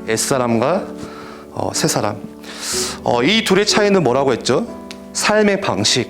옛사람과 새사람. 이 둘의 차이는 뭐라고 했죠? 삶의 방식.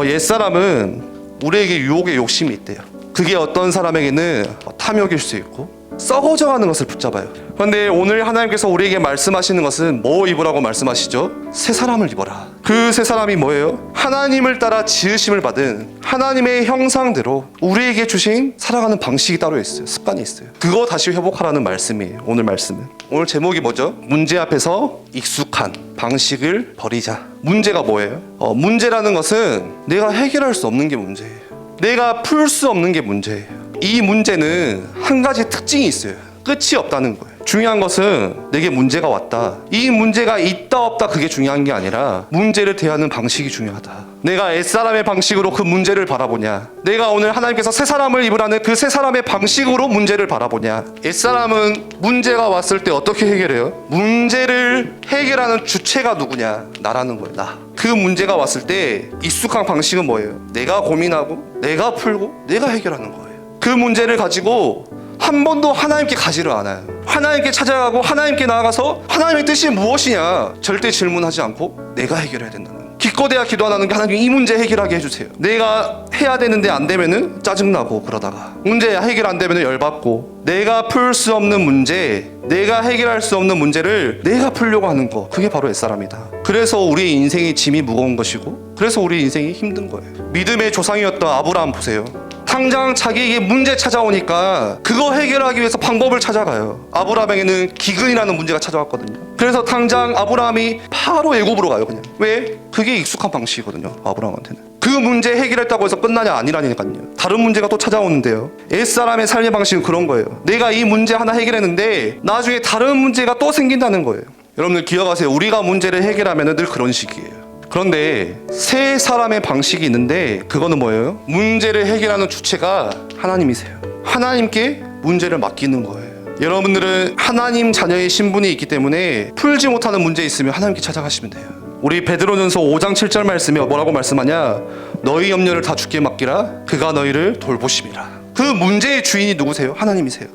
옛사람은 우리에게 유혹의 욕심이 있대요. 그게 어떤 사람에게는 탐욕일 수 있고 썩어져가는 것을 붙잡아요. 그런데 오늘 하나님께서 우리에게 말씀하시는 것은 뭐 입으라고 말씀하시죠? 새 사람을 입어라. 그 새 사람이 뭐예요? 하나님을 따라 지으심을 받은 하나님의 형상대로 우리에게 주신 살아가는 방식이 따로 있어요. 습관이 있어요. 그거 다시 회복하라는 말씀이에요. 오늘 말씀은. 오늘 제목이 뭐죠? 문제 앞에서 익숙한 방식을 버리자. 문제가 뭐예요? 문제라는 것은 내가 해결할 수 없는 게 문제예요. 내가 풀 수 없는 게 문제예요. 이 문제는 한 가지 특징이 있어요. 끝이 없다는 거예요. 중요한 것은 내게 문제가 왔다. 이 문제가 있다 없다 그게 중요한 게 아니라 문제를 대하는 방식이 중요하다. 내가 옛사람의 방식으로 그 문제를 바라보냐, 내가 오늘 하나님께서 새 사람을 입으라는 그 새 사람의 방식으로 문제를 바라보냐. 옛사람은 문제가 왔을 때 어떻게 해결해요? 문제를 해결하는 주체가 누구냐? 나라는 거예요. 나. 그 문제가 왔을 때 익숙한 방식은 뭐예요? 내가 고민하고 내가 풀고 내가 해결하는 거예요. 그 문제를 가지고 한 번도 하나님께 가지를 않아요. 하나님께 찾아가고 하나님께 나아가서 하나님의 뜻이 무엇이냐 절대 질문하지 않고 내가 해결해야 된다는 거예요. 기껏해야 기도하는 게 하나님 이 문제 해결하게 해주세요. 내가 해야 되는데 안 되면은 짜증나고 그러다가 문제 해결 안 되면은 열받고 내가 풀 수 없는 문제, 내가 해결할 수 없는 문제를 내가 풀려고 하는 거, 그게 바로 옛사람이다. 그래서 우리의 인생의 짐이 무거운 것이고 그래서 우리의 인생이 힘든 거예요. 믿음의 조상이었던 아브라함 보세요. 당장 자기에게 문제 찾아오니까 그거 해결하기 위해서 방법을 찾아가요. 아브라함에게는 기근이라는 문제가 찾아왔거든요. 그래서 당장 아브라함이 바로 애굽으로 가요. 그냥. 왜? 그게 익숙한 방식이거든요. 아브라함한테는. 그 문제 해결했다고 해서 끝나냐? 아니라니까요. 다른 문제가 또 찾아오는데요. 옛사람의 삶의 방식은 그런 거예요. 내가 이 문제 하나 해결했는데 나중에 다른 문제가 또 생긴다는 거예요. 여러분들 기억하세요. 우리가 문제를 해결하면 늘 그런 식이에요. 그런데 새 사람의 방식이 있는데 그거는 뭐예요? 문제를 해결하는 주체가 하나님이세요. 하나님께 문제를 맡기는 거예요. 여러분들은 하나님 자녀의 신분이 있기 때문에 풀지 못하는 문제 있으면 하나님께 찾아가시면 돼요. 우리 베드로전서 5장 7절 말씀에 뭐라고 말씀하냐? 너희 염려를 다 주께 맡기라. 그가 너희를 돌보심이라. 그 문제의 주인이 누구세요? 하나님이세요.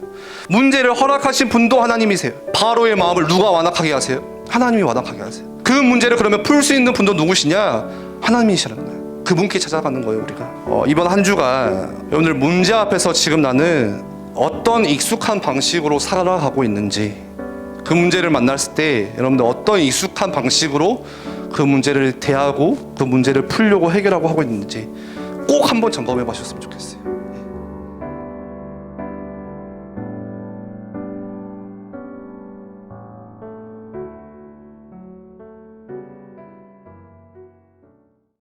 문제를 허락하신 분도 하나님이세요. 바로의 마음을 누가 완악하게 하세요? 하나님이 완악하게 하세요. 그 문제를 그러면 풀 수 있는 분도 누구시냐? 하나님이시라는 거예요. 그분께 찾아가는 거예요. 우리가 이번 한 주가 여러분들 문제 앞에서 지금 나는 어떤 익숙한 방식으로 살아가고 있는지, 그 문제를 만났을 때 여러분들 어떤 익숙한 방식으로 그 문제를 대하고 그 문제를 풀려고 해결하고 하고 있는지 꼭 한번 점검해 보셨으면 좋겠어요.